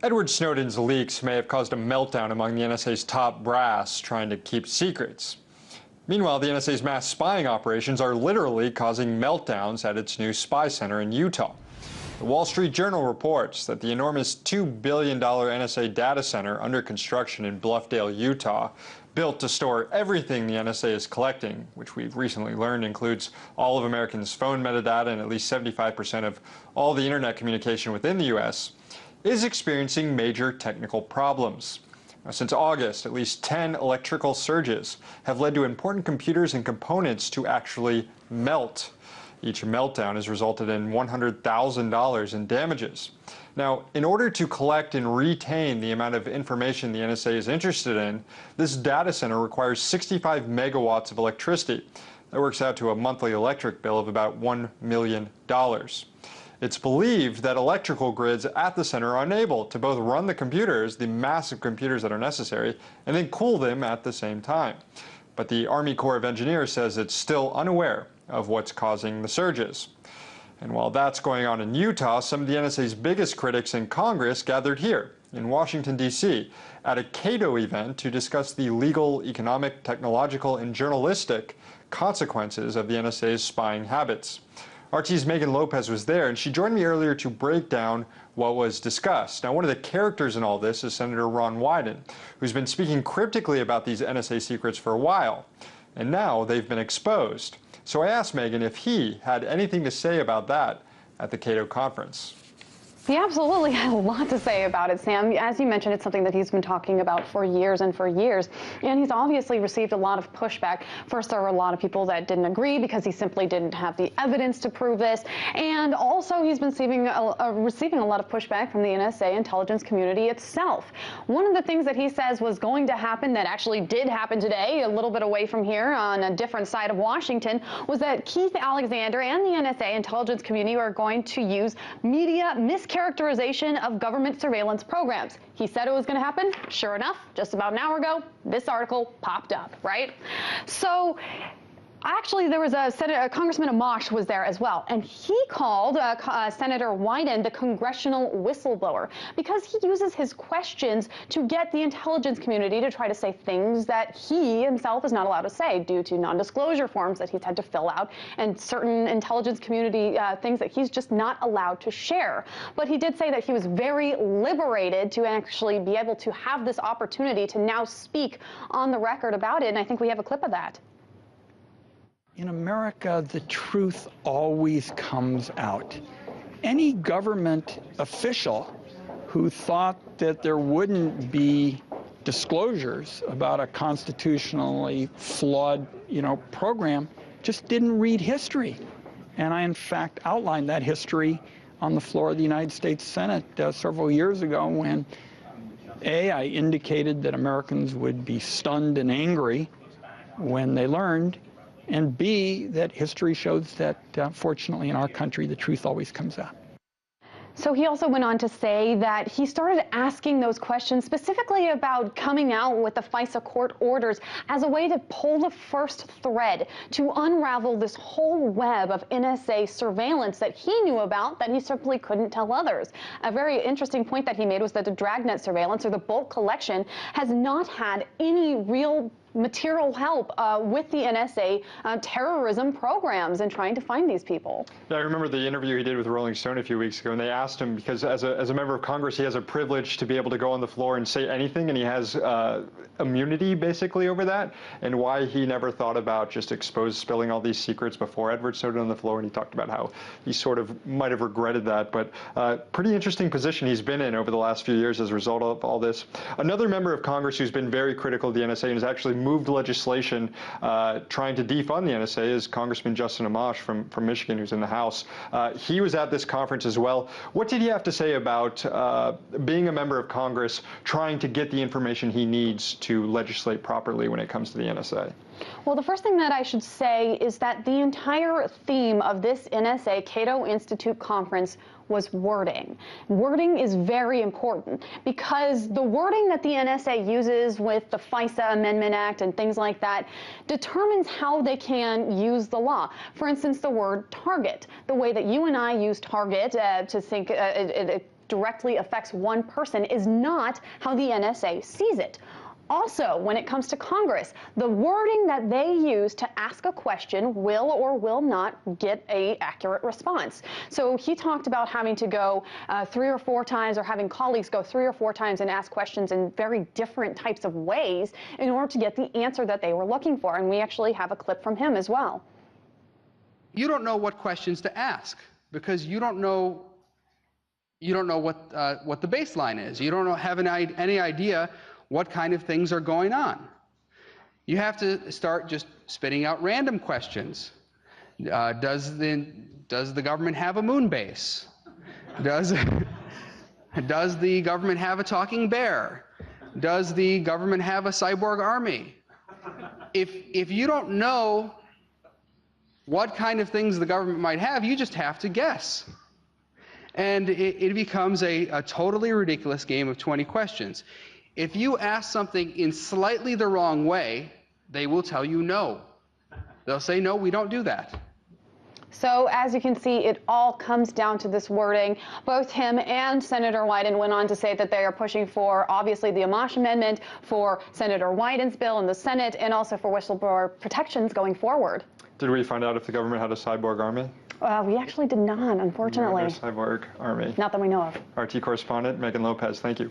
Edward Snowden's leaks may have caused a meltdown among the NSA's top brass trying to keep secrets. Meanwhile, the NSA's mass spying operations are literally causing meltdowns at its new spy center in Utah. The Wall Street Journal reports that the enormous $2 billion NSA data center under construction in Bluffdale, Utah, built to store everything the NSA is collecting, which we've recently learned includes all of Americans' phone metadata and at least 75% of all the internet communication within the U.S., is experiencing major technical problems. Now, since August, at least 10 electrical surges have led to important computers and components to actually melt. Each meltdown has resulted in $100,000 in damages. Now, in order to collect and retain the amount of information the NSA is interested in, this data center requires 65 megawatts of electricity. That works out to a monthly electric bill of about $1 million. It's believed that electrical grids at the center are unable to both run the computers, the massive computers that are necessary, and then cool them at the same time. But the Army Corps of Engineers says it's still unaware of what's causing the surges. And while that's going on in Utah, some of the NSA's biggest critics in Congress gathered here in Washington, D.C. at a Cato event to discuss the legal, economic, technological, and journalistic consequences of the NSA's spying habits. RT's Megan Lopez was there, and she joined me earlier to break down what was discussed. Now, one of the characters in all this is Senator Ron Wyden, who's been speaking cryptically about these NSA secrets for a while, and now they've been exposed. So I asked Megan if he had anything to say about that at the Cato conference. He absolutely had a lot to say about it, Sam. As you mentioned, it's something that he's been talking about for years and for years. And he's obviously received a lot of pushback. First, there were a lot of people that didn't agree because he simply didn't have the evidence to prove this. And also, he's been receiving a lot of pushback from the NSA intelligence community itself. One of the things that he says was going to happen that actually did happen today, a little bit away from here on a different side of Washington, was that Keith Alexander and the NSA intelligence community are going to use media mischaracterization of government surveillance programs. He said it was going to happen. Sure enough, just about an hour ago, this article popped up, right? So actually, there was Congressman Amash was there as well, and he called Senator Wyden the congressional whistleblower because he uses his questions to get the intelligence community to try to say things that he himself is not allowed to say due to non-disclosure forms that he's had to fill out and certain intelligence community things that he's just not allowed to share. But he did say that he was very liberated to actually be able to have this opportunity to now speak on the record about it, and I think we have a clip of that. In America, the truth always comes out. Any government official who thought that there wouldn't be disclosures about a constitutionally flawed, program just didn't read history. And I, in fact, outlined that history on the floor of the United States Senate several years ago when, A, I indicated that Americans would be stunned and angry when they learned, and B, that history shows that, fortunately, in our country, the truth always comes out. So he also went on to say that he started asking those questions specifically about coming out with the FISA court orders as a way to pull the first thread to unravel this whole web of NSA surveillance that he knew about that he simply couldn't tell others. A very interesting point that he made was that the dragnet surveillance or the bulk collection has not had any real material help with the NSA terrorism programs and trying to find these people. Yeah, I remember the interview he did with Rolling Stone a few weeks ago, and they asked him, because as a member of Congress, he has a privilege to be able to go on the floor and say anything, and he has immunity basically over that, and why he never thought about just spilling all these secrets before Edward Snowden on the floor, and he talked about how he sort of might have regretted that, but pretty interesting position he's been in over the last few years as a result of all this. Another member of Congress who's been very critical of the NSA and has actually moved legislation trying to defund the NSA is Congressman Justin Amash from Michigan, who's in the House. He was at this conference as well. What did he have to say about being a member of Congress, trying to get the information he needs to legislate properly when it comes to the NSA? Well, the first thing that I should say is that the entire theme of this NSA Cato Institute conference was wording. Wording is very important because the wording that the NSA uses with the FISA Amendment Act and things like that determines how they can use the law. For instance, the word target. The way that you and I use target to think directly affects one person is not how the NSA sees it. Also, when it comes to Congress, the wording that they use to ask a question will or will not get an accurate response. So he talked about having to go 3 or 4 times, or having colleagues go 3 or 4 times and ask questions in very different types of ways in order to get the answer that they were looking for. And we actually have a clip from him as well. You don't know what questions to ask because you don't know what the baseline is. You don't have any idea what kind of things are going on. You have to start just spitting out random questions. Does the government have a moon base? Does the government have a talking bear? Does the government have a cyborg army? If you don't know what kind of things the government might have, you just have to guess. And it becomes a totally ridiculous game of 20 questions. If you ask something in slightly the wrong way, they will tell you no. They'll say, no, we don't do that. So as you can see, it all comes down to this wording. Both him and Senator Wyden went on to say that they are pushing for, obviously, the Amash Amendment, for Senator Wyden's bill in the Senate, and also for whistleblower protections going forward. Did we find out if the government had a cyborg army? We actually did not, unfortunately. No cyborg army. Not that we know of. RT correspondent Megan Lopez, thank you.